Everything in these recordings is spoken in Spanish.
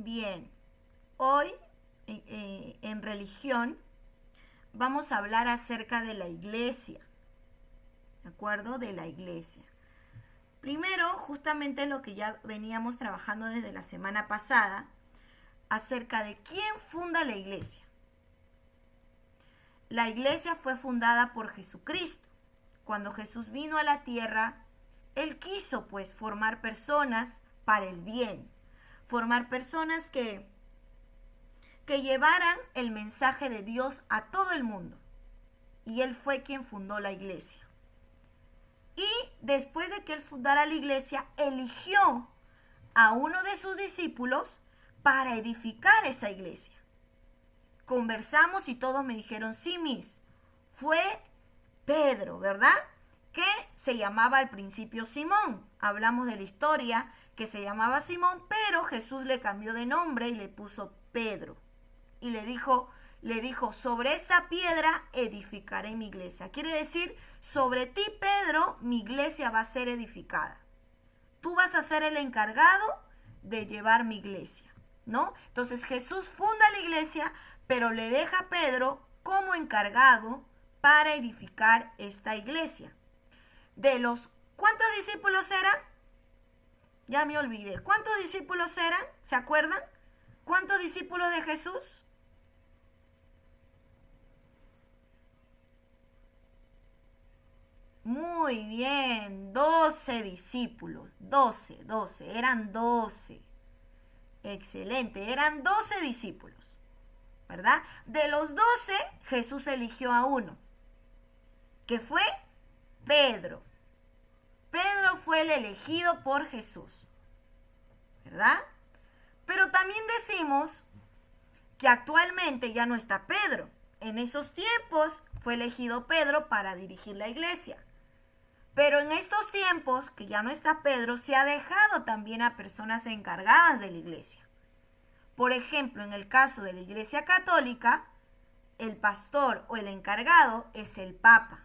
Bien, hoy en religión vamos a hablar acerca de la iglesia, ¿de acuerdo? De la iglesia. Primero, justamente lo que ya veníamos trabajando desde la semana pasada, acerca de quién funda la iglesia. La iglesia fue fundada por Jesucristo. Cuando Jesús vino a la tierra, Él quiso pues formar personas para el bien, formar personas que llevaran el mensaje de Dios a todo el mundo. Y Él fue quien fundó la iglesia. Y después de que Él fundara la iglesia, eligió a uno de sus discípulos para edificar esa iglesia. Conversamos y todos me dijeron, sí, Miss, fue Pedro, ¿verdad? Que se llamaba al principio Simón. Hablamos de la historia que se llamaba Simón, pero Jesús le cambió de nombre y le puso Pedro. Y le dijo, sobre esta piedra edificaré mi iglesia. Quiere decir, sobre ti, Pedro, mi iglesia va a ser edificada. Tú vas a ser el encargado de llevar mi iglesia, ¿no? Entonces Jesús funda la iglesia, pero le deja a Pedro como encargado para edificar esta iglesia. ¿Cuántos discípulos eran? Ya me olvidé. ¿Cuántos discípulos eran? ¿Se acuerdan? ¿Cuántos discípulos de Jesús? Muy bien, 12 discípulos, 12, eran 12. Excelente, eran 12 discípulos, ¿verdad? De los 12, Jesús eligió a uno, que fue Pedro. Pedro fue el elegido por Jesús, ¿verdad? Pero también decimos que actualmente ya no está Pedro. En esos tiempos fue elegido Pedro para dirigir la iglesia. Pero en estos tiempos, que ya no está Pedro, se ha dejado también a personas encargadas de la iglesia. Por ejemplo, en el caso de la Iglesia Católica, el pastor o el encargado es el Papa.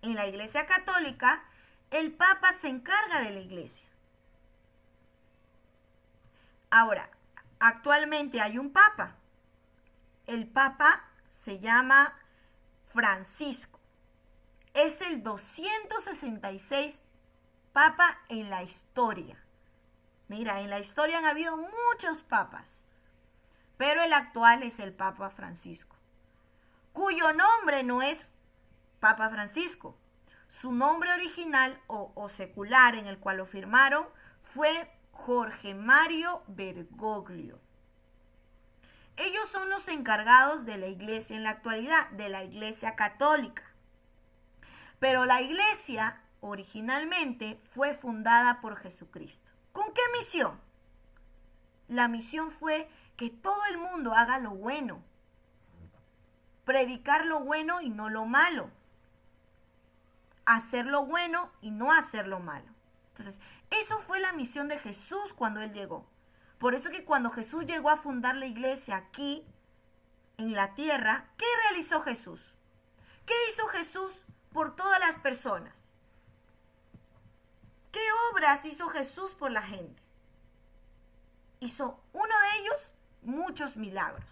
En la Iglesia Católica, el Papa se encarga de la iglesia. Ahora, actualmente hay un Papa. El Papa se llama Francisco. Es el 266 Papa en la historia. Mira, en la historia han habido muchos papas, pero el actual es el Papa Francisco, cuyo nombre no es Papa Francisco. Su nombre original o secular en el cual lo firmaron fue Jorge Mario Bergoglio. Ellos son los encargados de la iglesia en la actualidad, de la iglesia católica. Pero la iglesia originalmente fue fundada por Jesucristo. ¿Con qué misión? La misión fue que todo el mundo haga lo bueno, predicar lo bueno y no lo malo, hacer lo bueno y no hacer lo malo. Entonces, eso fue la misión de Jesús cuando Él llegó. Por eso que cuando Jesús llegó a fundar la iglesia aquí, en la tierra, ¿qué realizó Jesús? ¿Qué hizo Jesús por todas las personas? ¿Qué obras hizo Jesús por la gente? Hizo uno de ellos muchos milagros.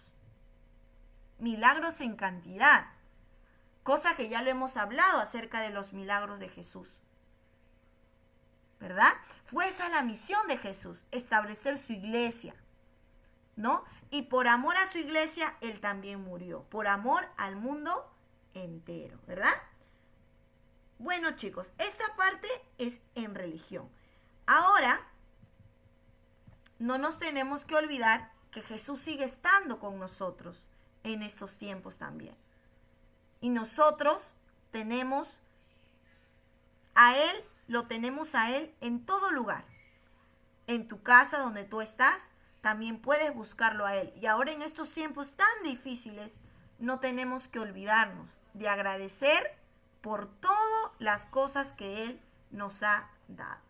Milagros en cantidad. Cosa que ya lo hemos hablado acerca de los milagros de Jesús, ¿verdad? Fue esa la misión de Jesús, establecer su iglesia, ¿no? Y por amor a su iglesia, Él también murió. Por amor al mundo entero, ¿verdad? Bueno, chicos, esta parte es en religión. Ahora, no nos tenemos que olvidar que Jesús sigue estando con nosotros en estos tiempos también. Y nosotros tenemos a Él, lo tenemos a Él en todo lugar. En tu casa donde tú estás, también puedes buscarlo a Él. Y ahora en estos tiempos tan difíciles, no tenemos que olvidarnos de agradecer por todas las cosas que Él nos ha dado.